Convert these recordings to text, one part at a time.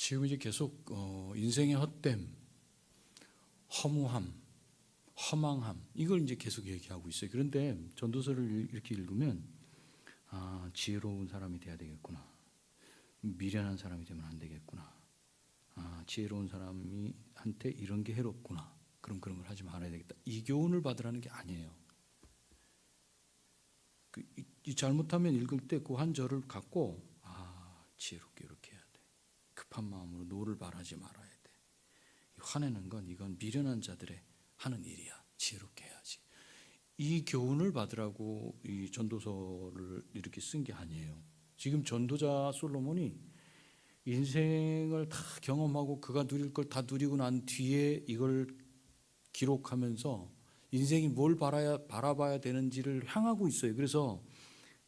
지금 이제 계속 인생의 헛됨, 허무함, 허망함 이걸 이제 계속 얘기하고 있어요. 그런데 전도서를 이렇게 읽으면 지혜로운 사람이 돼야 되겠구나. 미련한 사람이 되면 안 되겠구나. 지혜로운 사람이 한테 이런 게 해롭구나. 그런 걸 하지 말아야 되겠다. 이 교훈을 받으라는 게 아니에요. 이 잘못하면 읽을 때 그 한 절을 갖고 지혜롭게 이렇게 해야 돼. 급한 마음으로 노를 바라지 말아야 돼. 화내는 건 이건 미련한 자들의 하는 일이야. 지혜롭게 해야지. 이 교훈을 받으라고 이 전도서를 이렇게 쓴 게 아니에요. 지금 전도자 솔로몬이 인생을 다 경험하고 그가 누릴 걸 다 누리고 난 뒤에 이걸 기록하면서 인생이 뭘 바라봐야 되는지를 향하고 있어요. 그래서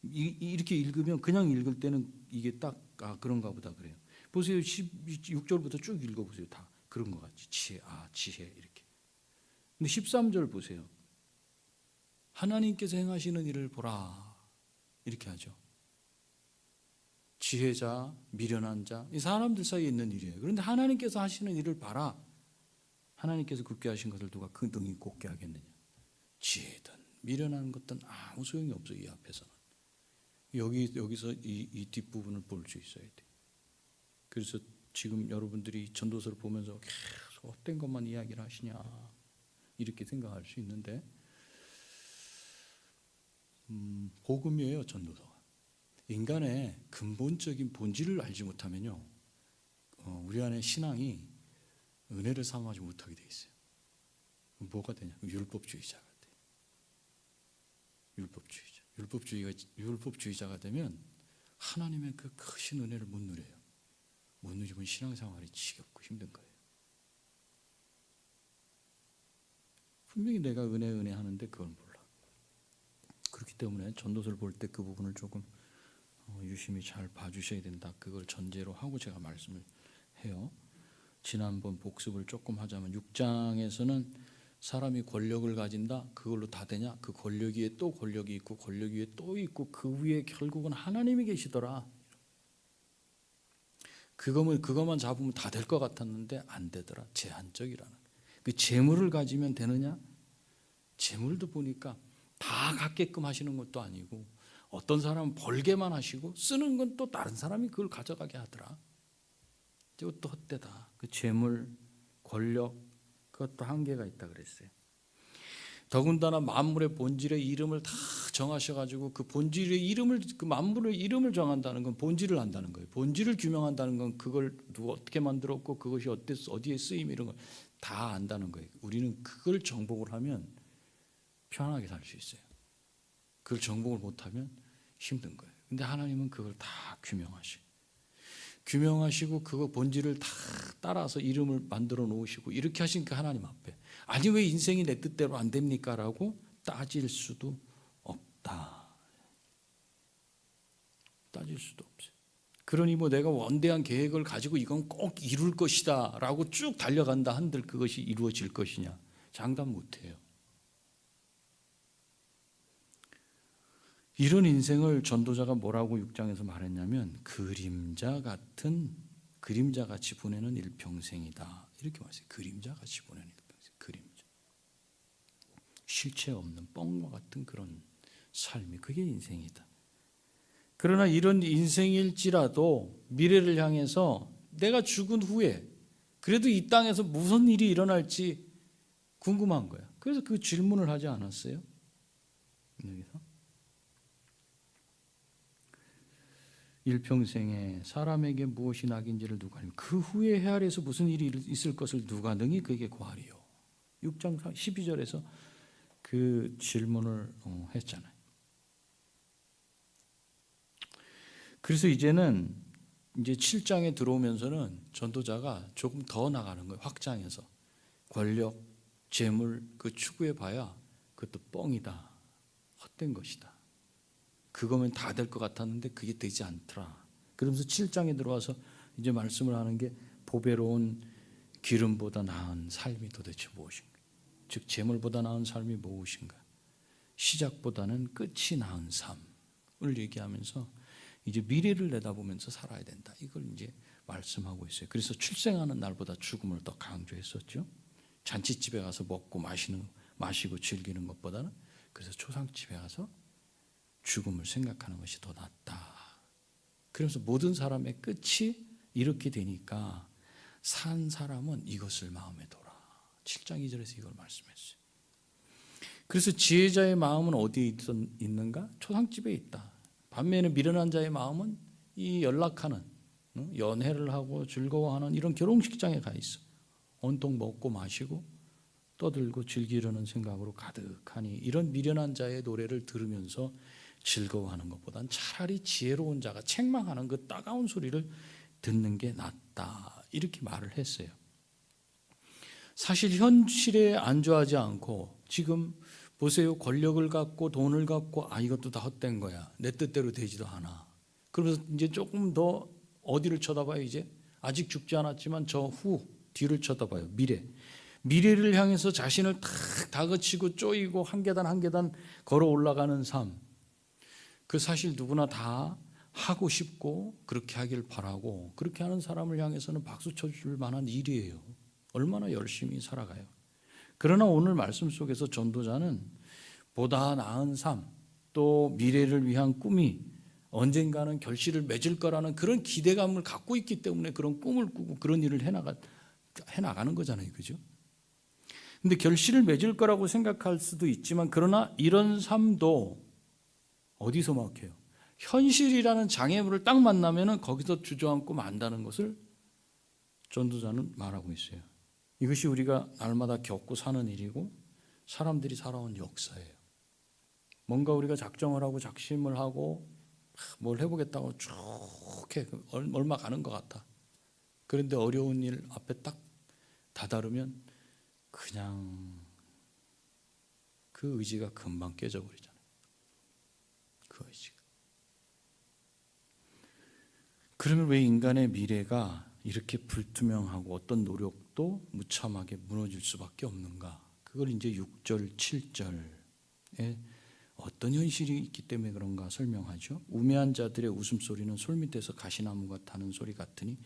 이렇게 읽으면 그냥 읽을 때는 이게 딱 그런가 보다 그래요. 보세요. 16절부터 쭉 읽어보세요. 다 그런 것 같지. 지혜 이렇게. 근데 13절 보세요. 하나님께서 행하시는 일을 보라 이렇게 하죠. 지혜자, 미련한 자, 이 사람들 사이에 있는 일이에요. 그런데 하나님께서 하시는 일을 봐라. 하나님께서 굳게 하신 것을 누가 그 등이 곱게 하겠느냐. 지혜든 미련한 것든 아무 소용이 없어요. 이 앞에서는. 여기서 이 뒷부분을 볼 수 있어야 돼. 그래서 지금 여러분들이 전도서를 보면서 계속 헛된 것만 이야기를 하시냐 이렇게 생각할 수 있는데 복음이에요. 전도서가. 인간의 근본적인 본질을 알지 못하면요 우리 안에 신앙이 은혜를 사모하지 못하게 돼 있어요. 뭐가 되냐? 율법주의자가 돼. 율법주의자가 되면 하나님의 그 크신 은혜를 못 누려요. 못 누리면 신앙생활이 지겹고 힘든 거예요. 분명히 내가 은혜 하는데 그걸 몰라. 그렇기 때문에 전도서를 볼 때 그 부분을 조금 유심히 잘 봐주셔야 된다. 그걸 전제로 하고 제가 말씀을 해요. 지난번 복습을 조금 하자면 6장에서는 사람이 권력을 가진다. 그걸로 다 되냐? 그 권력 위에 또 권력이 있고 권력 위에 또 있고 그 위에 결국은 하나님이 계시더라. 그것만 잡으면 다 될 것 같았는데 안 되더라. 제한적이라는. 그 재물을 가지면 되느냐? 재물도 보니까 다 갖게끔 하시는 것도 아니고 어떤 사람은 벌게만 하시고 쓰는 건 또 다른 사람이 그걸 가져가게 하더라. 이것도 헛되다. 그 재물, 권력 그것도 한계가 있다 그랬어요. 더군다나 만물의 본질의 이름을 다 정하셔가지고 그 본질의 이름을 그 만물의 이름을 정한다는 건 본질을 안다는 거예요. 본질을 규명한다는 건 그걸 누가 어떻게 만들었고 그것이 어디에 쓰임 이런 걸 다 안다는 거예요. 우리는 그걸 정복을 하면 편하게 살 수 있어요. 그걸 정복을 못하면 힘든 거예요. 근데 하나님은 그걸 다 규명하시고 그거 본질을 다 따라서 이름을 만들어 놓으시고 이렇게 하신 그 하나님 앞에 아니 왜 인생이 내 뜻대로 안 됩니까? 라고 따질 수도 없다. 따질 수도 없어요. 그러니 뭐 내가 원대한 계획을 가지고 이건 꼭 이룰 것이다 라고 쭉 달려간다 한들 그것이 이루어질 것이냐? 장담 못해요. 이런 인생을 전도자가 뭐라고 6장에서 말했냐면 그림자같이 보내는 일평생이다. 이렇게 말했어요. 그림자같이 보내는 일평생. 그림자. 실체 없는 뻥과 같은 그런 삶이 그게 인생이다. 그러나 이런 인생일지라도 미래를 향해서 내가 죽은 후에 그래도 이 땅에서 무슨 일이 일어날지 궁금한 거야. 그래서 그 질문을 하지 않았어요? 여기서. 일평생에 사람에게 무엇이 낙인지를 누가 알며 그 후에 해아래서 무슨 일이 있을 것을 누가 능히 그에게 고하리요. 6장 12절에서 그 질문을 했잖아요. 그래서 이제 7장에 들어오면서는 전도자가 조금 더 나가는 거예요. 확장해서 권력, 재물 그 추구해 봐야 그것도 뻥이다. 헛된 것이다. 그거면 다 될 것 같았는데 그게 되지 않더라. 그러면서 7장에 들어와서 이제 말씀을 하는 게 보배로운 기름보다 나은 삶이 도대체 무엇인가? 즉 재물보다 나은 삶이 무엇인가? 시작보다는 끝이 나은 삶을 얘기하면서 이제 미래를 내다보면서 살아야 된다. 이걸 이제 말씀하고 있어요. 그래서 출생하는 날보다 죽음을 더 강조했었죠. 잔치집에 가서 먹고 마시고 즐기는 것보다는, 그래서 초상집에 가서 죽음을 생각하는 것이 더 낫다. 그래서 모든 사람의 끝이 이렇게 되니까 산 사람은 이것을 마음에 둬라. 7장 2절에서 이걸 말씀했어요. 그래서 지혜자의 마음은 어디에 있는가? 초상집에 있다. 반면에 미련한 자의 마음은 이 연락하는, 연애를 하고 즐거워하는 이런 결혼식장에 가 있어. 온통 먹고 마시고 떠들고 즐기려는 생각으로 가득하니, 이런 미련한 자의 노래를 들으면서 즐거워하는 것보단 차라리 지혜로운 자가 책망하는 그 따가운 소리를 듣는 게 낫다. 이렇게 말을 했어요. 사실 현실에 안주하지 않고, 지금 보세요. 권력을 갖고 돈을 갖고 이것도 다 헛된 거야. 내 뜻대로 되지도 않아. 그러면서 이제 조금 더 어디를 쳐다봐요? 이제 아직 죽지 않았지만 저 뒤를 쳐다봐요. 미래를 향해서 자신을 탁 다그치고 쪼이고 한 계단 한 계단 걸어 올라가는 삶. 그 사실 누구나 다 하고 싶고 그렇게 하길 바라고, 그렇게 하는 사람을 향해서는 박수 쳐줄 만한 일이에요. 얼마나 열심히 살아가요. 그러나 오늘 말씀 속에서 전도자는 보다 나은 삶, 또 미래를 위한 꿈이 언젠가는 결실을 맺을 거라는 그런 기대감을 갖고 있기 때문에 그런 꿈을 꾸고 그런 일을 해나가는 거잖아요. 그죠? 근데 결실을 맺을 거라고 생각할 수도 있지만, 그러나 이런 삶도 어디서 막혀요? 현실이라는 장애물을 딱 만나면 거기서 주저앉고 만다는 것을 전도자는 말하고 있어요. 이것이 우리가 날마다 겪고 사는 일이고 사람들이 살아온 역사예요. 뭔가 우리가 작정을 하고 작심을 하고 뭘 해보겠다고 쭉 해. 얼마 가는 것 같아. 그런데 어려운 일 앞에 딱 다다르면 그냥 그 의지가 금방 깨져버리잖아요. 그 의지가. 그러면 왜 인간의 미래가 이렇게 불투명하고 어떤 노력도 무참하게 무너질 수밖에 없는가? 그걸 이제 6절, 7절에 어떤 현실이 있기 때문에 그런가 설명하죠. 우매한 자들의 웃음소리는 솔밑에서 가시나무가 타는 소리 같으니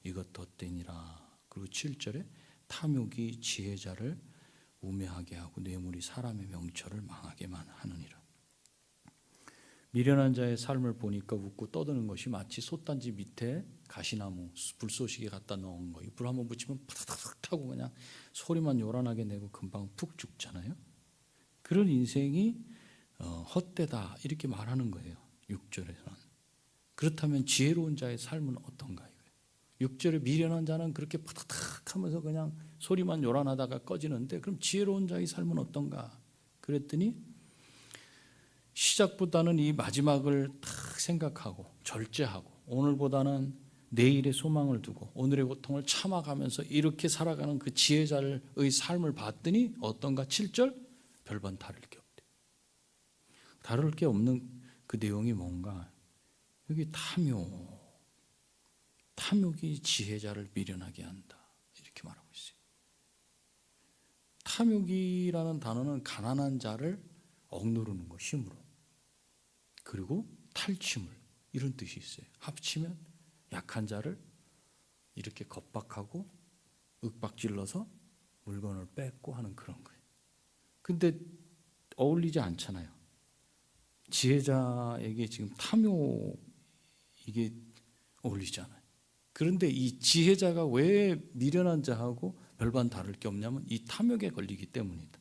이것도 헛되니라. 그리고 7절에 탐욕이 지혜자를 우매하게 하고 뇌물이 사람의 명철을 망하게만 하느니라. 미련한 자의 삶을 보니까 웃고 떠드는 것이 마치 솥단지 밑에 가시나무 불쏘시개 갖다 넣은 거. 불 한번 붙이면 파닥파닥 타고 그냥 소리만 요란하게 내고 금방 푹 죽잖아요. 그런 인생이 헛되다 이렇게 말하는 거예요. 6절에서는. 그렇다면 지혜로운 자의 삶은 어떤가? 6절에 미련한 자는 그렇게 파닥탁 하면서 그냥 소리만 요란하다가 꺼지는데, 그럼 지혜로운 자의 삶은 어떤가? 그랬더니 시작보다는 이 마지막을 탁 생각하고 절제하고, 오늘보다는 내일의 소망을 두고 오늘의 고통을 참아가면서 이렇게 살아가는 그 지혜자의 삶을 봤더니 어떤가? 7절 별반 다를 게 없대. 다를 게 없는 그 내용이 뭔가? 여기 탐욕이 지혜자를 미련하게 한다 이렇게 말하고 있어요. 탐욕이라는 단어는 가난한 자를 억누르는 거, 힘으로. 그리고 탈취물 이런 뜻이 있어요. 합치면 약한 자를 이렇게 겁박하고 윽박질러서 물건을 뺏고 하는 그런 거예요. 근데 어울리지 않잖아요. 지혜자에게 지금 탐욕 이게 어울리잖아요. 그런데 이 지혜자가 왜 미련한 자하고 별반 다를 게 없냐면 이 탐욕에 걸리기 때문이다.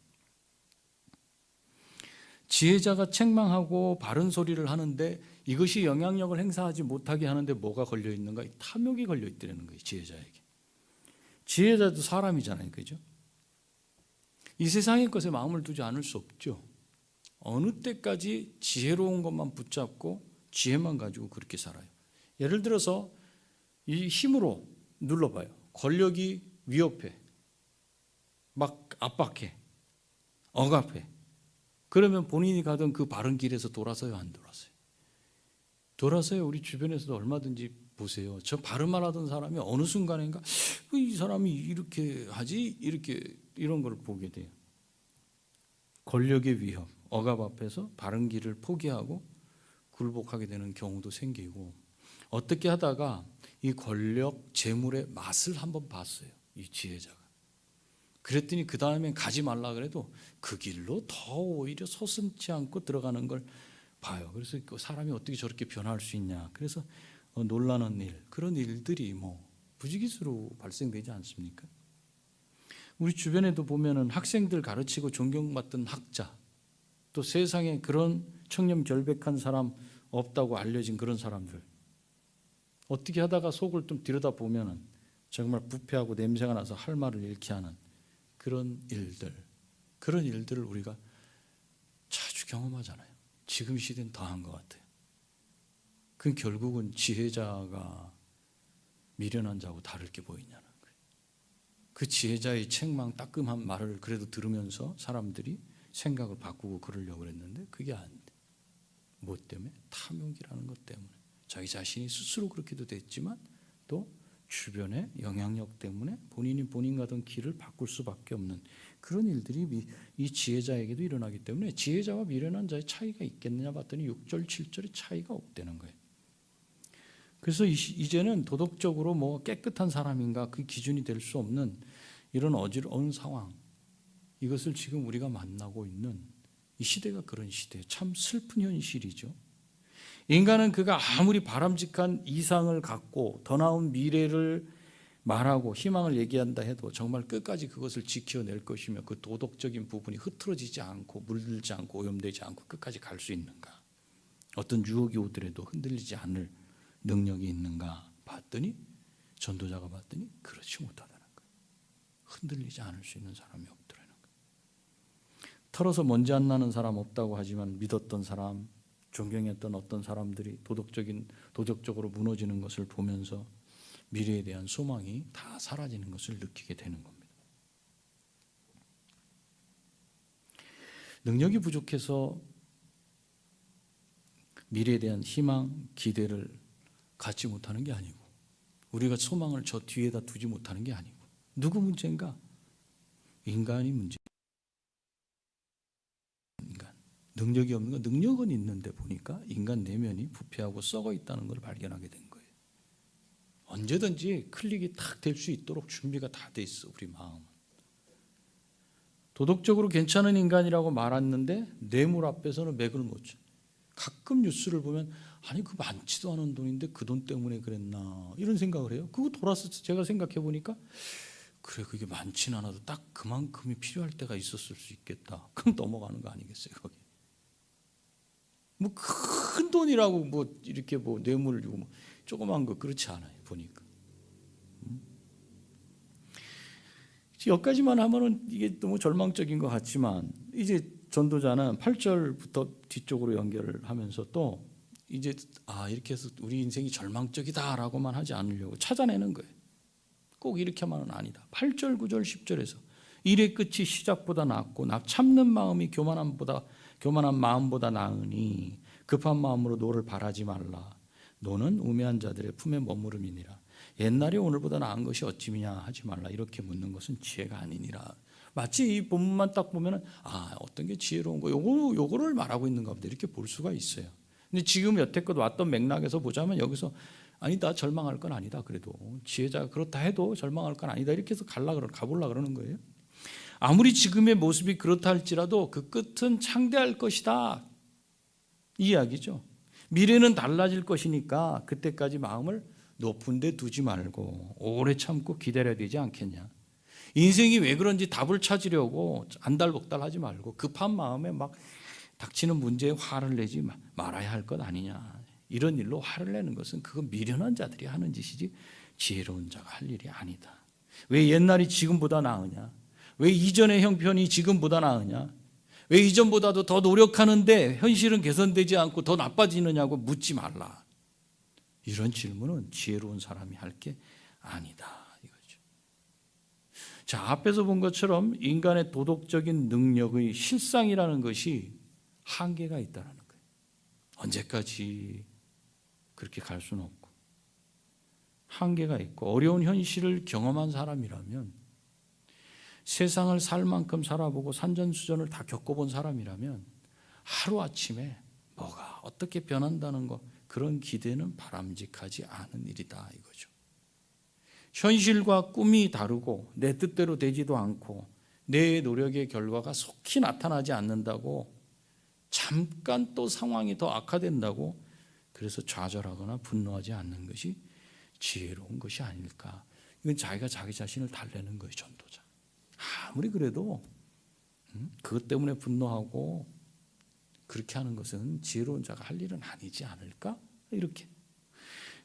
지혜자가 책망하고 바른 소리를 하는데 이것이 영향력을 행사하지 못하게 하는데 뭐가 걸려 있는가? 탐욕이 걸려 있다는 거예요. 지혜자에게. 지혜자도 사람이잖아요. 그죠? 이 세상의 것에 마음을 두지 않을 수 없죠. 어느 때까지 지혜로운 것만 붙잡고 지혜만 가지고 그렇게 살아요. 예를 들어서 이 힘으로 눌러봐요. 권력이 위협해, 막 압박해, 억압해. 그러면 본인이 가던 그 바른 길에서 돌아서요, 안 돌아서요? 돌아서요. 우리 주변에서도 얼마든지 보세요. 저 바른 말 하던 사람이 어느 순간인가 이 사람이 이렇게 하지? 이런 걸 보게 돼요. 권력의 위협, 억압 앞에서 바른 길을 포기하고 굴복하게 되는 경우도 생기고, 어떻게 하다가 이 권력, 재물의 맛을 한번 봤어요. 이 지혜자가. 그랬더니 그 다음엔 가지 말라 그래도 그 길로 더 오히려 서슴지 않고 들어가는 걸 봐요. 그래서 그 사람이 어떻게 저렇게 변할 수 있냐. 그래서 놀라는 일, 그런 일들이 부지기수로 발생되지 않습니까? 우리 주변에도 보면은 학생들 가르치고 존경받던 학자, 또 세상에 그런 청렴결백한 사람 없다고 알려진 그런 사람들, 어떻게 하다가 속을 좀 들여다보면은 정말 부패하고 냄새가 나서 할 말을 잃게 하는 그런 일들을 우리가 자주 경험하잖아요. 지금 시대는 더한 것 같아요. 그건 결국은 지혜자가 미련한 자하고 다를 게 보이냐는 거예요. 그 지혜자의 책망 따끔한 말을 그래도 들으면서 사람들이 생각을 바꾸고 그러려고 그랬는데 그게 안 돼. 뭐 때문에? 탐욕이라는 것 때문에. 자기 자신이 스스로 그렇게도 됐지만 또 주변의 영향력 때문에 본인이 본인 가던 길을 바꿀 수밖에 없는 그런 일들이 이 지혜자에게도 일어나기 때문에 지혜자와 미련한 자의 차이가 있겠느냐 봤더니 6절 7절의 차이가 없다는 거예요. 그래서 이제는 도덕적으로 깨끗한 사람인가 그 기준이 될 수 없는 이런 어지러운 상황, 이것을 지금 우리가 만나고 있는 이 시대가 그런 시대예요. 참 슬픈 현실이죠. 인간은 그가 아무리 바람직한 이상을 갖고 더 나은 미래를 말하고 희망을 얘기한다 해도 정말 끝까지 그것을 지켜낼 것이며 그 도덕적인 부분이 흐트러지지 않고 물들지 않고 오염되지 않고 끝까지 갈 수 있는가, 어떤 유혹이 오더라도 흔들리지 않을 능력이 있는가 봤더니, 전도자가 봤더니 그렇지 못하다는 거예요. 흔들리지 않을 수 있는 사람이 없더라는 거예요. 털어서 먼지 안 나는 사람 없다고 하지만 믿었던 사람, 존경했던 어떤 사람들이 도덕적으로 무너지는 것을 보면서 미래에 대한 소망이 다 사라지는 것을 느끼게 되는 겁니다. 능력이 부족해서 미래에 대한 희망, 기대를 갖지 못하는 게 아니고, 우리가 소망을 저 뒤에다 두지 못하는 게 아니고, 누구 문제인가? 인간이 문제. 능력이 없는 거, 능력은 있는데 보니까 인간 내면이 부패하고 썩어 있다는 걸 발견하게 된 거예요. 언제든지 클릭이 탁 될 수 있도록 준비가 다 돼 있어, 우리 마음은. 도덕적으로 괜찮은 인간이라고 말했는데 뇌물 앞에서는 맥을 못 쳐. 가끔 뉴스를 보면 아니 그 많지도 않은 돈인데 그 돈 때문에 그랬나 이런 생각을 해요. 그거 돌아서 제가 생각해 보니까 그래, 그게 많지는 않아도 딱 그만큼이 필요할 때가 있었을 수 있겠다. 그럼 넘어가는 거 아니겠어요, 거기. 큰 돈이라고 이렇게 뇌물을 주고 조그만 거 그렇지 않아요, 보니까. 여기까지만 하면은 이게 너무 절망적인 것 같지만, 이제 전도자는 8절부터 뒤쪽으로 연결을 하면서 또 이제 이렇게 해서 우리 인생이 절망적이다라고만 하지 않으려고 찾아내는 거예요. 꼭 이렇게만은 아니다. 8절, 9절, 10절에서 일의 끝이 시작보다 낫고 참는 마음이 교만한 마음보다 나으니 급한 마음으로 노를 바라지 말라. 노는 우매한 자들의 품에 머무름이니라. 옛날에 오늘보다 나은 것이 어찌미냐 하지 말라. 이렇게 묻는 것은 지혜가 아니니라. 마치 이 본문만 딱 보면은 어떤 게 지혜로운 거, 요거를 말하고 있는가 보다 이렇게 볼 수가 있어요. 근데 지금 여태껏 왔던 맥락에서 보자면 여기서 아니다, 절망할 건 아니다. 그래도 지혜자가 그렇다 해도 절망할 건 아니다. 이렇게 해서 가보려 그러는 거예요. 아무리 지금의 모습이 그렇다 할지라도 그 끝은 창대할 것이다, 이 이야기죠. 미래는 달라질 것이니까 그때까지 마음을 높은 데 두지 말고 오래 참고 기다려야 되지 않겠냐. 인생이 왜 그런지 답을 찾으려고 안달복달 하지 말고 급한 마음에 닥치는 문제에 화를 내지 말아야 할 것 아니냐. 이런 일로 화를 내는 것은 그건 미련한 자들이 하는 짓이지 지혜로운 자가 할 일이 아니다. 왜 옛날이 지금보다 나으냐? 왜 이전의 형편이 지금보다 나으냐? 왜 이전보다도 더 노력하는데 현실은 개선되지 않고 더 나빠지느냐고 묻지 말라. 이런 질문은 지혜로운 사람이 할 게 아니다, 이거죠. 자, 앞에서 본 것처럼 인간의 도덕적인 능력의 실상이라는 것이 한계가 있다는 거예요. 언제까지 그렇게 갈 수는 없고, 한계가 있고, 어려운 현실을 경험한 사람이라면, 세상을 살 만큼 살아보고 산전수전을 다 겪어본 사람이라면 하루아침에 뭐가 어떻게 변한다는 것, 그런 기대는 바람직하지 않은 일이다, 이거죠. 현실과 꿈이 다르고 내 뜻대로 되지도 않고 내 노력의 결과가 속히 나타나지 않는다고, 잠깐 또 상황이 더 악화된다고 그래서 좌절하거나 분노하지 않는 것이 지혜로운 것이 아닐까. 이건 자기가 자기 자신을 달래는 거예요, 전도자. 아무리 그래도 그것 때문에 분노하고 그렇게 하는 것은 지혜로운 자가 할 일은 아니지 않을까? 이렇게.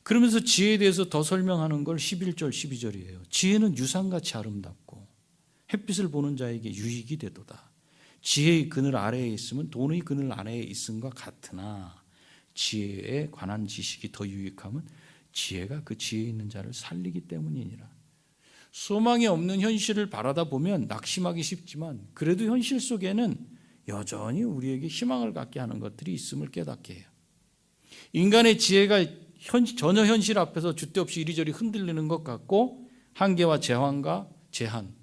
그러면서 지혜에 대해서 더 설명하는 걸 11절 12절이에요. 지혜는 유산같이 아름답고 햇빛을 보는 자에게 유익이 되도다. 지혜의 그늘 아래에 있으면 돈의 그늘 아래에 있음과 같으나 지혜에 관한 지식이 더 유익함은 지혜가 그 지혜 있는 자를 살리기 때문이니라. 소망이 없는 현실을 바라다 보면 낙심하기 쉽지만 그래도 현실 속에는 여전히 우리에게 희망을 갖게 하는 것들이 있음을 깨닫게 해요. 인간의 지혜가 전혀 현실 앞에서 줏대 없이 이리저리 흔들리는 것 같고 한계와 제한과 제한,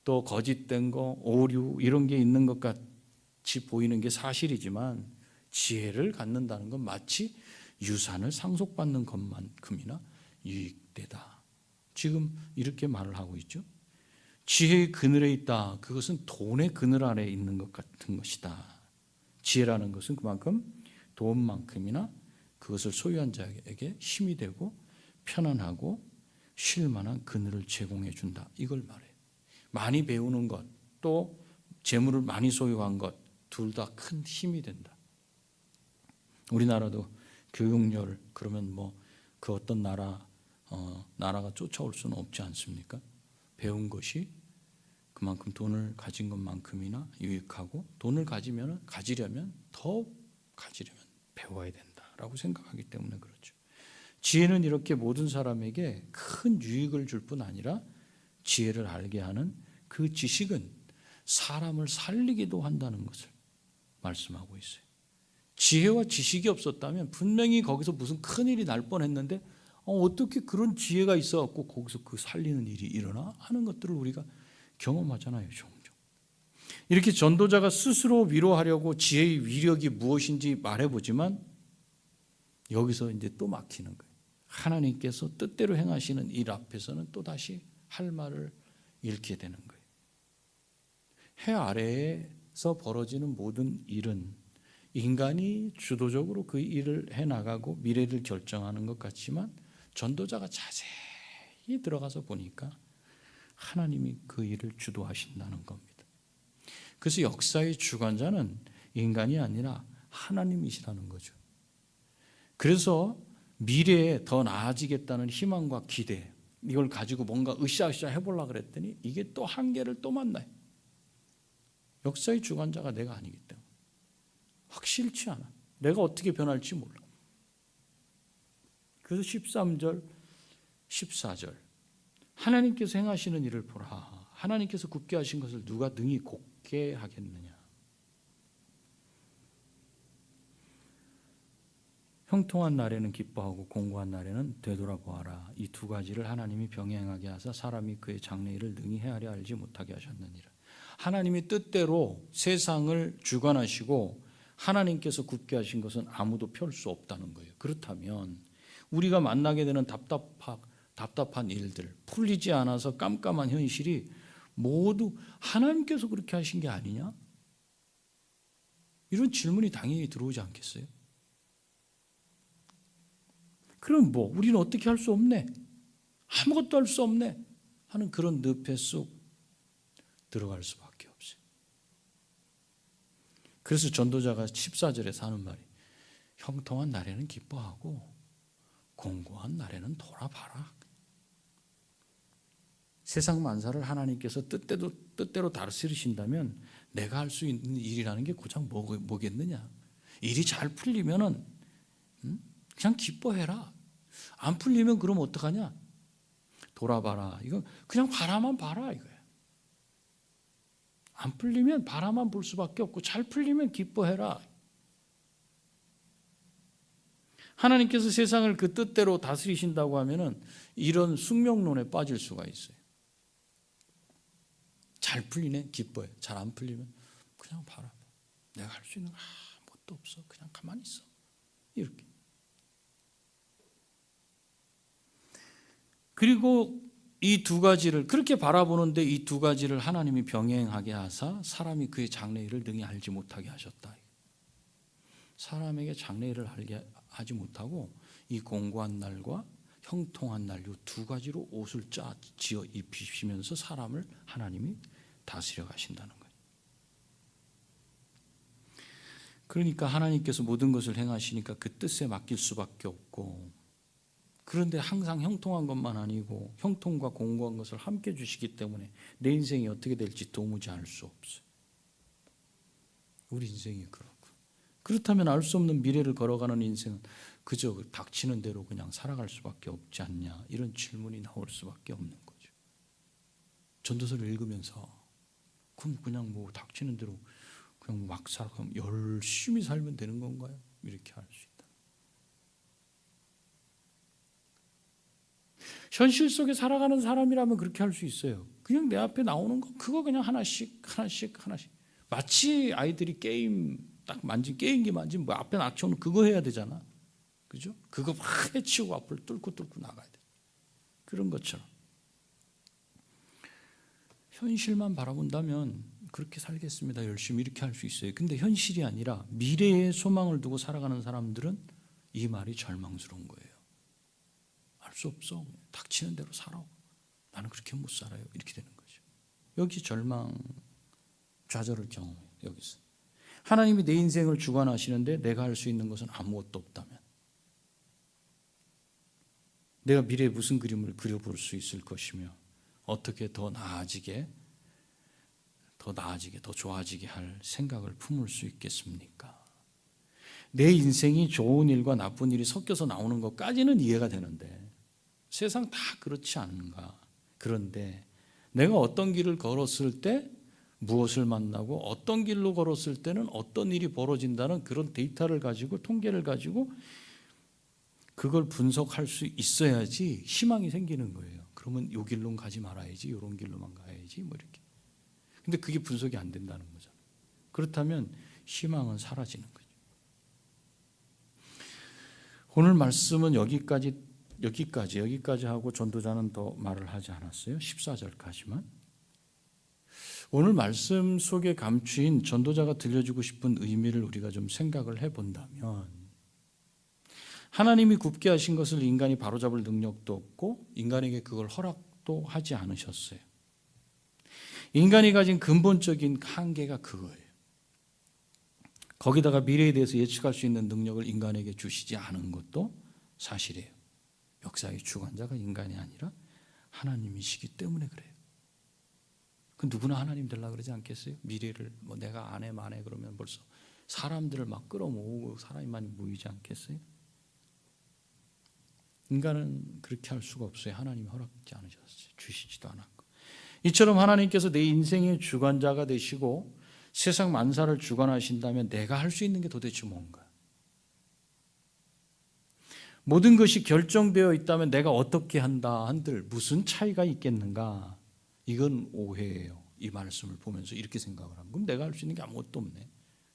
또 거짓된 거, 오류 이런 게 있는 것 같이 보이는 게 사실이지만 지혜를 갖는다는 건 마치 유산을 상속받는 것만큼이나 유익되다. 지금 이렇게 말을 하고 있죠. 지혜의 그늘에 있다. 그것은 돈의 그늘 아래에 있는 것 같은 것이다. 지혜라는 것은 그만큼 돈만큼이나 그것을 소유한 자에게 힘이 되고 편안하고 쉴 만한 그늘을 제공해 준다. 이걸 말해요. 많이 배우는 것, 또 재물을 많이 소유한 것, 둘 다 큰 힘이 된다. 우리나라도 교육열 그러면 뭐 그 어떤 나라가 쫓아올 수는 없지 않습니까? 배운 것이 그만큼 돈을 가진 것만큼이나 유익하고 돈을 가지려면 배워야 된다라고 생각하기 때문에 그렇죠. 지혜는 이렇게 모든 사람에게 큰 유익을 줄 뿐 아니라 지혜를 알게 하는 그 지식은 사람을 살리기도 한다는 것을 말씀하고 있어요. 지혜와 지식이 없었다면 분명히 거기서 무슨 큰일이 날 뻔했는데 어떻게 그런 지혜가 있어갖고 거기서 그 살리는 일이 일어나 하는 것들을 우리가 경험하잖아요. 종종. 이렇게 전도자가 스스로 위로하려고 지혜의 위력이 무엇인지 말해보지만 여기서 이제 또 막히는 거예요. 하나님께서 뜻대로 행하시는 일 앞에서는 또다시 할 말을 잃게 되는 거예요. 해 아래에서 벌어지는 모든 일은 인간이 주도적으로 그 일을 해나가고 미래를 결정하는 것 같지만 전도자가 자세히 들어가서 보니까 하나님이 그 일을 주도하신다는 겁니다. 그래서 역사의 주관자는 인간이 아니라 하나님이시라는 거죠. 그래서 미래에 더 나아지겠다는 희망과 기대, 이걸 가지고 뭔가 으쌰으쌰 해보려고 그랬더니 이게 또 한계를 또 만나요. 역사의 주관자가 내가 아니기 때문에 확실치 않아. 내가 어떻게 변할지 몰라. 그래서 13절 14절 하나님께서 행하시는 일을 보라. 하나님께서 굳게 하신 것을 누가 능히 곧게 하겠느냐. 형통한 날에는 기뻐하고 공고한 날에는 되돌아보아라. 이 두 가지를 하나님이 병행하게 하사 사람이 그의 장래일을 능히 헤아려 알지 못하게 하셨느니라. 하나님이 뜻대로 세상을 주관하시고 하나님께서 굳게 하신 것은 아무도 펼 수 없다는 거예요. 그렇다면 우리가 만나게 되는 답답한 일들, 풀리지 않아서 깜깜한 현실이 모두 하나님께서 그렇게 하신 게 아니냐? 이런 질문이 당연히 들어오지 않겠어요? 그럼 뭐 우리는 어떻게 할 수 없네, 아무것도 할 수 없네 하는 그런 늪에 쏙 들어갈 수밖에 없어요. 그래서 전도자가 14절에서 하는 말이 형통한 날에는 기뻐하고 공고한 날에는 돌아봐라. 세상 만사를 하나님께서 뜻대로 다스리신다면 내가 할 수 있는 일이라는 게 고작 뭐겠느냐. 일이 잘 풀리면은 그냥 기뻐해라. 안 풀리면 그럼 어떡하냐? 돌아봐라. 이건 그냥 바라만 봐라 이거야. 안 풀리면 바라만 볼 수밖에 없고 잘 풀리면 기뻐해라. 하나님께서 세상을 그 뜻대로 다스리신다고 하면은 이런 숙명론에 빠질 수가 있어요. 잘 풀리네 기뻐해. 잘 안 풀리면 그냥 바라봐. 내가 할 수 있는 거 아무것도 없어. 그냥 가만히 있어. 이렇게. 그리고 이 두 가지를 그렇게 바라보는데 이 두 가지를 하나님이 병행하게 하사 사람이 그의 장래일을 능히 알지 못하게 하셨다. 사람에게 장래일을 알게 하지 못하고 이 공고한 날과 형통한 날 이 두 가지로 옷을 지어 입히시면서 사람을 하나님이 다스려 가신다는 거예요. 그러니까 하나님께서 모든 것을 행하시니까 그 뜻에 맡길 수밖에 없고, 그런데 항상 형통한 것만 아니고 형통과 공고한 것을 함께 주시기 때문에 내 인생이 어떻게 될지 도무지 알 수 없어요. 우리 인생이 그렇고, 그렇다면 알 수 없는 미래를 걸어가는 인생은 그저 닥치는 대로 그냥 살아갈 수밖에 없지 않냐, 이런 질문이 나올 수밖에 없는 거죠. 전도서를 읽으면서 그냥 뭐 닥치는 대로 그냥 막 살아가면 열심히 살면 되는 건가요? 이렇게 할 수 있다. 현실 속에 살아가는 사람이라면 그렇게 할 수 있어요. 그냥 내 앞에 나오는 거 그거 그냥 하나씩 마치 아이들이 게임 딱 게임기 만지면 뭐 앞에 닥쳐오는 그거 해야 되잖아. 그죠? 그거 막 해치우고 앞을 뚫고 나가야 돼. 그런 것처럼 현실만 바라본다면 그렇게 살겠습니다, 열심히 이렇게 할 수 있어요. 근데 현실이 아니라 미래에 소망을 두고 살아가는 사람들은 이 말이 절망스러운 거예요. 알 수 없어, 닥치는 대로 살아, 나는 그렇게 못 살아요, 이렇게 되는 거죠. 여기 절망, 좌절을 경험해요. 여기서 하나님이 내 인생을 주관하시는데 내가 할 수 있는 것은 아무것도 없다면, 내가 미래에 무슨 그림을 그려볼 수 있을 것이며 어떻게 더 나아지게, 더 좋아지게 할 생각을 품을 수 있겠습니까? 내 인생이 좋은 일과 나쁜 일이 섞여서 나오는 것까지는 이해가 되는데 세상 다 그렇지 않은가? 그런데 내가 어떤 길을 걸었을 때 무엇을 만나고 어떤 길로 걸었을 때는 어떤 일이 벌어진다는 그런 데이터를 가지고, 통계를 가지고 그걸 분석할 수 있어야지 희망이 생기는 거예요. 그러면 요 길로는 가지 말아야지, 요런 길로만 가야지, 뭐 이렇게. 근데 그게 분석이 안 된다는 거잖아요. 그렇다면 희망은 사라지는 거죠. 오늘 말씀은 여기까지 하고 전도자는 더 말을 하지 않았어요. 14절까지만. 오늘 말씀 속에 감추인 전도자가 들려주고 싶은 의미를 우리가 좀 생각을 해본다면, 하나님이 굽게 하신 것을 인간이 바로잡을 능력도 없고 인간에게 그걸 허락도 하지 않으셨어요. 인간이 가진 근본적인 한계가 그거예요. 거기다가 미래에 대해서 예측할 수 있는 능력을 인간에게 주시지 않은 것도 사실이에요. 역사의 주관자가 인간이 아니라 하나님이시기 때문에 그래요. 그 누구나 하나님 되려고 그러지 않겠어요? 미래를 뭐 내가 안 해 만해 그러면 벌써 사람들을 막 끌어모으고 사람이 많이 모이지 않겠어요? 인간은 그렇게 할 수가 없어요. 하나님이 허락하지 않으셨어요. 주시지도 않았고. 이처럼 하나님께서 내 인생의 주관자가 되시고 세상 만사를 주관하신다면 내가 할 수 있는 게 도대체 뭔가? 모든 것이 결정되어 있다면 내가 어떻게 한다 한들 무슨 차이가 있겠는가? 이건 오해예요. 이 말씀을 보면서 이렇게 생각을 하면, 그럼 내가 할 수 있는 게 아무것도 없네.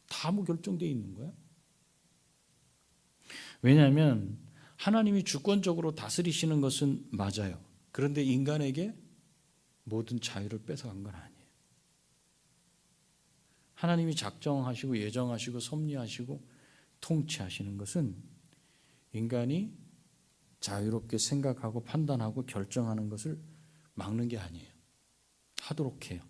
다 뭐 결정되어 있는 거야? 왜냐하면 하나님이 주권적으로 다스리시는 것은 맞아요. 그런데 인간에게 모든 자유를 뺏어간 건 아니에요. 하나님이 작정하시고 예정하시고 섭리하시고 통치하시는 것은 인간이 자유롭게 생각하고 판단하고 결정하는 것을 막는 게 아니에요. 하도록 해요.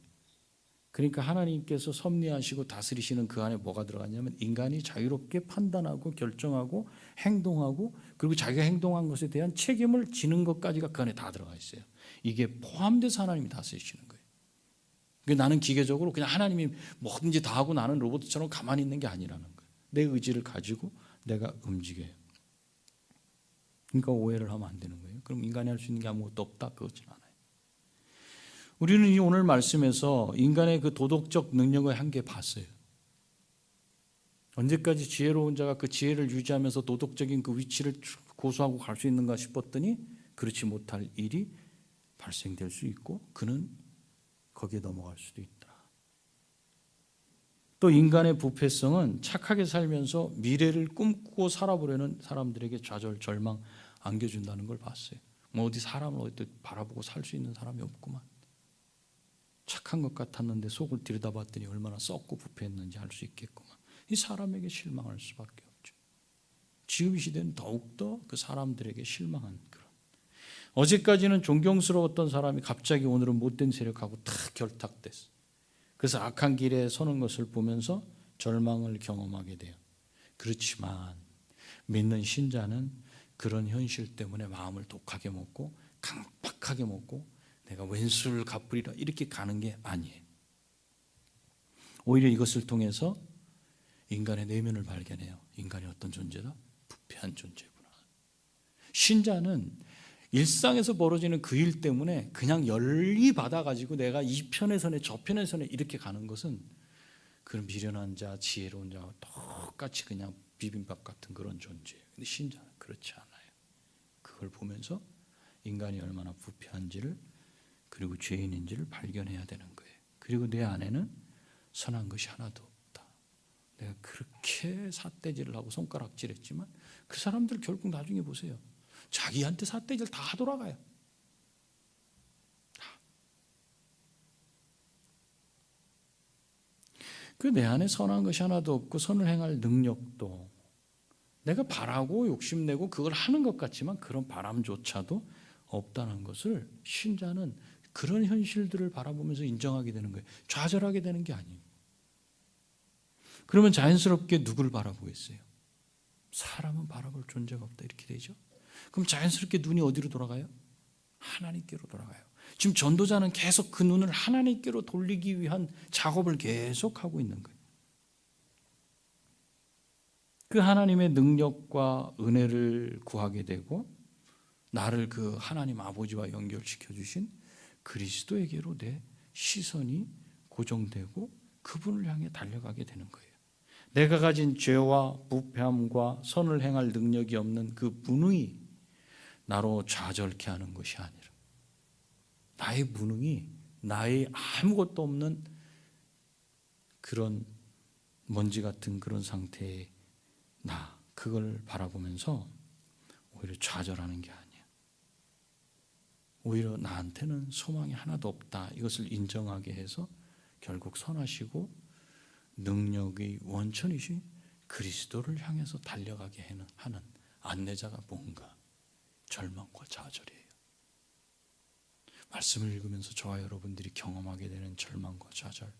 그러니까 하나님께서 섭리하시고 다스리시는 그 안에 뭐가 들어갔냐면 인간이 자유롭게 판단하고 결정하고 행동하고, 그리고 자기가 행동한 것에 대한 책임을 지는 것까지가 그 안에 다 들어가 있어요. 이게 포함돼서 하나님이 다스리시는 거예요. 그러니까 나는 기계적으로 그냥 하나님이 뭐든지 다 하고 나는 로봇처럼 가만히 있는 게 아니라는 거예요. 내 의지를 가지고 내가 움직여요. 그러니까 오해를 하면 안 되는 거예요. 그럼 인간이 할 수 있는 게 아무것도 없다? 그렇진 않아요. 우리는 이 오늘 말씀에서 인간의 그 도덕적 능력의 한계 봤어요. 언제까지 지혜로운 자가 그 지혜를 유지하면서 도덕적인 그 위치를 고수하고 갈 수 있는가 싶었더니 그렇지 못할 일이 발생될 수 있고 그는 거기에 넘어갈 수도 있다. 또 인간의 부패성은 착하게 살면서 미래를 꿈꾸고 살아보려는 사람들에게 좌절, 절망 안겨준다는 걸 봤어요. 뭐 어디 사람을 어디 바라보고 살 수 있는 사람이 없구만. 착한 것 같았는데 속을 들여다봤더니 얼마나 썩고 부패했는지 알 수 있겠구만. 이 사람에게 실망할 수밖에 없죠. 지금 이 시대는 더욱더 그 사람들에게 실망한 그런. 어제까지는 존경스러웠던 사람이 갑자기 오늘은 못된 세력하고 탁 결탁됐어. 그래서 악한 길에 서는 것을 보면서 절망을 경험하게 돼요. 그렇지만 믿는 신자는 그런 현실 때문에 마음을 독하게 먹고 강팍하게 먹고 내가 왼수를 갚으리라 이렇게 가는 게 아니에요. 오히려 이것을 통해서 인간의 내면을 발견해요. 인간이 어떤 존재다? 부패한 존재구나. 신자는 일상에서 벌어지는 그 일 때문에 그냥 열리 받아가지고 내가 이 편의 선에 저 편의 선에 이렇게 가는 것은 그런 미련한 자, 지혜로운 자와 똑같이 그냥 비빔밥 같은 그런 존재예요. 근데 신자는 그렇지 않아요. 그걸 보면서 인간이 얼마나 부패한지를 그리고 죄인인지를 발견해야 되는 거예요. 그리고 내 안에는 선한 것이 하나도 없다. 내가 그렇게 삿대질을 하고 손가락질했지만 그 사람들 결국 나중에 보세요. 자기한테 삿대질 다 돌아가요. 그 내 안에 선한 것이 하나도 없고 선을 행할 능력도 내가 바라고 욕심내고 그걸 하는 것 같지만 그런 바람조차도 없다는 것을 신자는 그런 현실들을 바라보면서 인정하게 되는 거예요. 좌절하게 되는 게 아니에요. 그러면 자연스럽게 누구를 바라보겠어요? 사람은 바라볼 존재가 없다 이렇게 되죠. 그럼 자연스럽게 눈이 어디로 돌아가요? 하나님께로 돌아가요. 지금 전도자는 계속 그 눈을 하나님께로 돌리기 위한 작업을 계속하고 있는 거예요. 그 하나님의 능력과 은혜를 구하게 되고 나를 그 하나님 아버지와 연결시켜 주신 그리스도에게로 내 시선이 고정되고 그분을 향해 달려가게 되는 거예요. 내가 가진 죄와 부패함과 선을 행할 능력이 없는 그 무능이 나로 좌절케 하는 것이 아니라 나의 무능이 나의 아무것도 없는 그런 먼지 같은 그런 상태의 나 그걸 바라보면서 오히려 좌절하는 게 아니야. 오히려 나한테는 소망이 하나도 없다. 이것을 인정하게 해서 결국 선하시고 능력의 원천이신 그리스도를 향해서 달려가게 하는 안내자가 뭔가 절망과 좌절이에요. 말씀을 읽으면서 저와 여러분들이 경험하게 되는 절망과 좌절,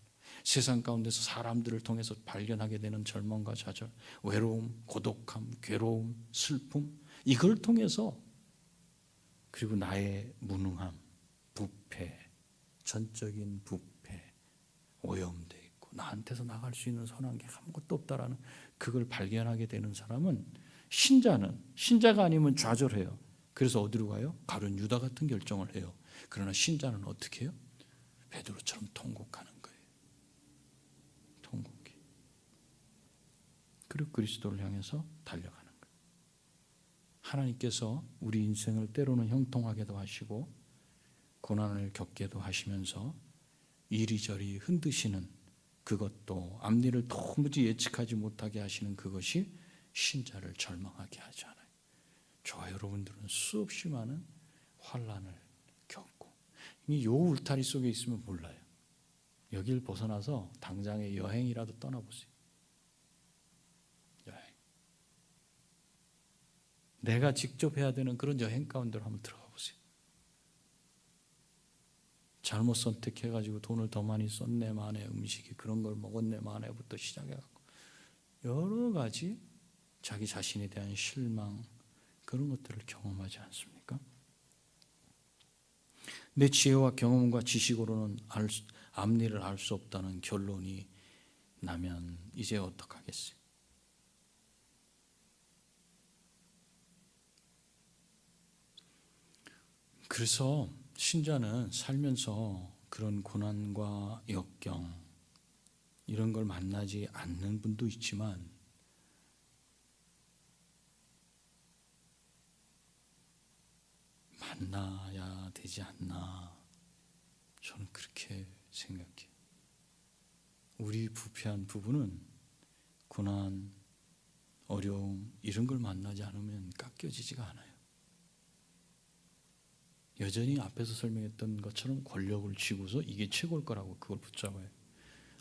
세상 가운데서 사람들을 통해서 발견하게 되는 절망과 좌절, 외로움, 고독함, 괴로움, 슬픔, 이걸 통해서 그리고 나의 무능함, 부패, 전적인 부패, 오염돼 있고 나한테서 나갈 수 있는 선한 게 아무것도 없다라는 그걸 발견하게 되는 사람은 신자가 아니면 좌절해요. 그래서 어디로 가요? 가룟 유다 같은 결정을 해요. 그러나 신자는 어떻게 해요? 베드로처럼 통곡하는 거예요. 통곡해. 그리고 그리스도를 향해서 달려가는 거예요. 하나님께서 우리 인생을 때로는 형통하게도 하시고 고난을 겪게도 하시면서 이리저리 흔드시는 그것도 앞일을 도무지 예측하지 못하게 하시는 그것이 신자를 절망하게 하지 않아요. 저와 여러분들은 수없이 많은 환난을 겪고 이 요 울타리 속에 있으면 몰라요. 여길 벗어나서 당장의 여행이라도 떠나보세요. 여행. 내가 직접 해야 되는 그런 여행 가운데로 한번 들어가 보세요. 잘못 선택해가지고 돈을 더 많이 썼네 만에 음식이 그런 걸 먹었네 만에부터 시작해갖고 여러 가지 자기 자신에 대한 실망 그런 것들을 경험하지 않습니까? 내 지혜와 경험과 지식으로는 앞일을 알 수 없다는 결론이 나면 이제 어떡하겠어요? 그래서 신자는 살면서 그런 고난과 역경 이런 걸 만나지 않는 분도 있지만 만나야 되지 않나 저는 그렇게 생각해요. 우리 부패한 부분은 고난, 어려움 이런 걸 만나지 않으면 깎여지지가 않아요. 여전히 앞에서 설명했던 것처럼 권력을 쥐고서 이게 최고일 거라고 그걸 붙잡아요.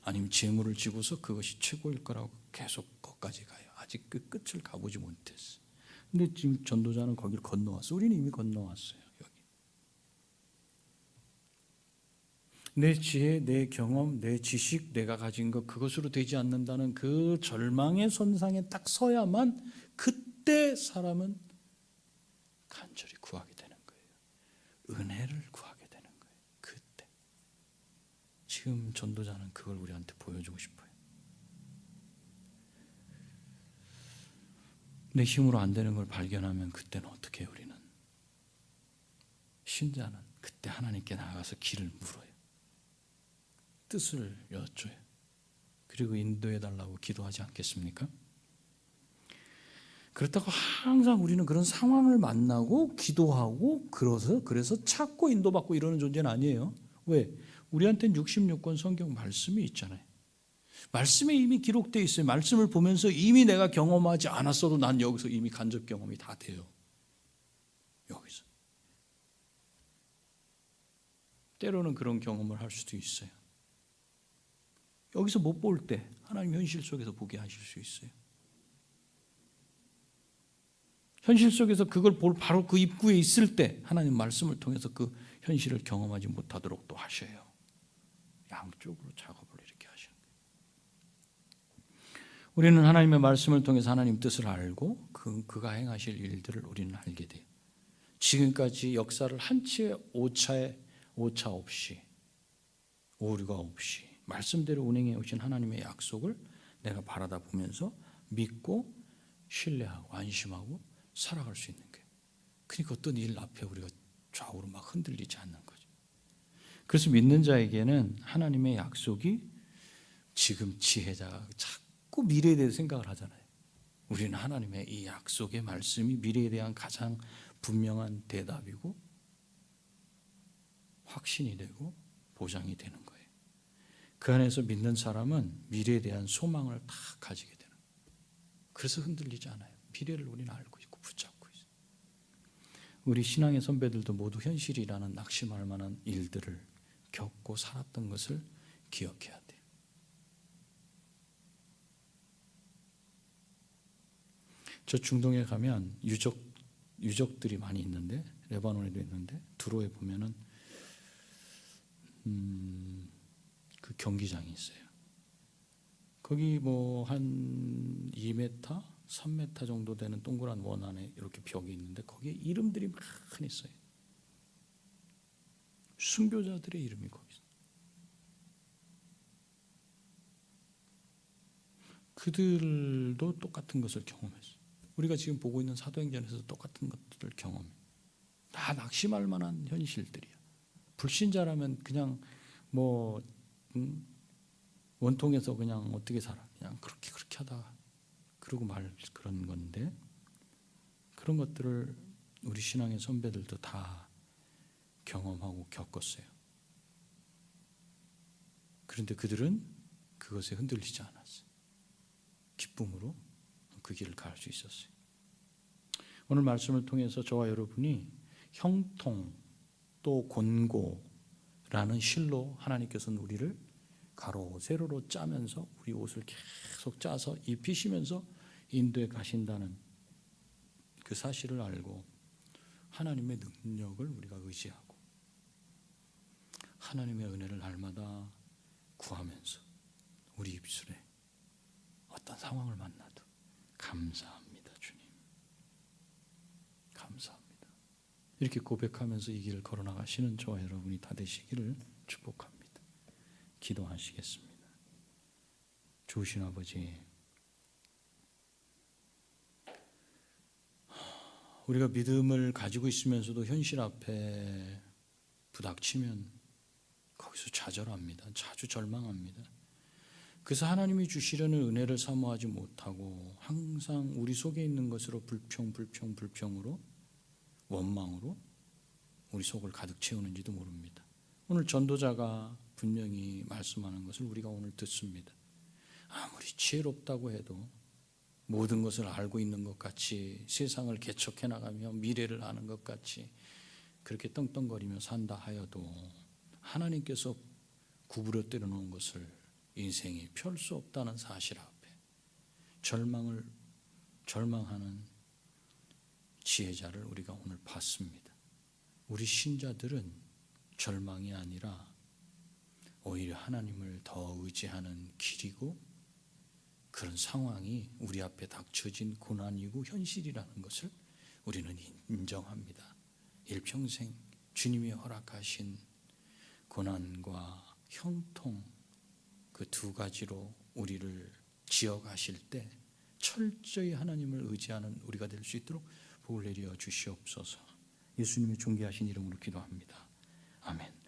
아니면 재물을 쥐고서 그것이 최고일 거라고 계속 거기까지 가요. 아직 그 끝을 가보지 못했어. 근데 지금 전도자는 거기를 건너왔어. 우리는 이미 건너왔어요. 여기. 내 지혜, 내 경험, 내 지식, 내가 가진 것 그것으로 되지 않는다는 그 절망의 선상에 딱 서야만 그때 사람은 간절히 구하게 되는 거예요. 은혜를 구하게 되는 거예요. 그때. 지금 전도자는 그걸 우리한테 보여주고 싶어요. 내 힘으로 안 되는 걸 발견하면 그때는 어떻게 해요? 우리는 신자는 그때 하나님께 나아가서 길을 물어요. 뜻을 여쭤요. 그리고 인도해 달라고 기도하지 않겠습니까? 그렇다고 항상 우리는 그런 상황을 만나고 기도하고 그래서 찾고 인도받고 이러는 존재는 아니에요. 왜? 우리한테는 66권 성경 말씀이 있잖아요. 말씀에 이미 기록되어 있어요. 말씀을 보면서 이미 내가 경험하지 않았어도 난 여기서 이미 간접 경험이 다 돼요. 여기서. 때로는 그런 경험을 할 수도 있어요. 여기서 못 볼 때 하나님 현실 속에서 보게 하실 수 있어요. 현실 속에서 그걸 볼 바로 그 입구에 있을 때 하나님 말씀을 통해서 그 현실을 경험하지 못하도록 또 하셔요. 양쪽으로 작업을 이렇게 하시는 거예요. 우리는 하나님의 말씀을 통해서 하나님 뜻을 알고 그가 행하실 일들을 우리는 알게 돼요. 지금까지 역사를 한치의 오차 없이 오류가 없이 말씀대로 운행해 오신 하나님의 약속을 내가 바라다 보면서 믿고 신뢰하고 안심하고 살아갈 수 있는 거예요. 그러니까 어떤 일 앞에 우리가 좌우로 막 흔들리지 않는 거죠. 그래서 믿는 자에게는 하나님의 약속이 지금 지혜자가 자꾸 미래에 대해서 생각을 하잖아요. 우리는 하나님의 이 약속의 말씀이 미래에 대한 가장 분명한 대답이고 확신이 되고 보장이 되는 거예요. 그 안에서 믿는 사람은 미래에 대한 소망을 다 가지게 되는 거예요. 그래서 흔들리지 않아요. 미래를 우리는 알고 있고 붙잡고 있어요. 우리 신앙의 선배들도 모두 현실이라는 낙심할 만한 일들을 겪고 살았던 것을 기억해야 돼요. 저 중동에 가면 유적들이 많이 있는데 레바논에도 있는데 두로에 보면은 그 경기장이 있어요. 거기 뭐 한 2m, 3m 정도 되는 동그란 원 안에 이렇게 벽이 있는데 거기에 이름들이 많이 있어요. 순교자들의 이름이 거기 있어요. 그들도 똑같은 것을 경험했어요. 우리가 지금 보고 있는 사도행전에서 똑같은 것들을 경험해요. 다 낙심할 만한 현실들이야. 불신자라면 그냥 뭐 원통에서 그냥 어떻게 살아? 그냥 그렇게 하다가 그러고 말 그런 건데 그런 것들을 우리 신앙의 선배들도 다 경험하고 겪었어요. 그런데 그들은 그것에 흔들리지 않았어요. 기쁨으로 그 길을 갈 수 있었어요. 오늘 말씀을 통해서 저와 여러분이 형통 또 곤고라는 실로 하나님께서는 우리를 가로 세로로 짜면서 우리 옷을 계속 짜서 입히시면서 인도에 가신다는 그 사실을 알고 하나님의 능력을 우리가 의지하고 하나님의 은혜를 날마다 구하면서 우리 입술에 어떤 상황을 만나도 감사합니다 주님, 감사합니다 이렇게 고백하면서 이 길을 걸어나가시는 저와 여러분이 다 되시기를 축복합니다. 기도하시겠습니다. 좋으신 아버지, 우리가 믿음을 가지고 있으면서도 현실 앞에 부닥치면 거기서 좌절합니다. 자주 절망합니다. 그래서 하나님이 주시려는 은혜를 사모하지 못하고 항상 우리 속에 있는 것으로 불평으로 원망으로 우리 속을 가득 채우는지도 모릅니다. 오늘 전도자가 분명히 말씀하는 것을 우리가 오늘 듣습니다. 아무리 지혜롭다고 해도 모든 것을 알고 있는 것 같이 세상을 개척해 나가며 미래를 아는 것 같이 그렇게 떵떵거리며 산다 하여도 하나님께서 구부려 때려놓은 것을 인생에 펼 수 없다는 사실 앞에 절망하는 지혜자를 우리가 오늘 봤습니다. 우리 신자들은 절망이 아니라 오히려 하나님을 더 의지하는 길이고, 그런 상황이 우리 앞에 닥쳐진 고난이고 현실이라는 것을 우리는 인정합니다. 일평생 주님이 허락하신 고난과 형통, 그 두 가지로 우리를 지어가실 때 철저히 하나님을 의지하는 우리가 될 수 있도록 복을 내려 주시옵소서. 예수님의 존귀하신 이름으로 기도합니다. 아멘.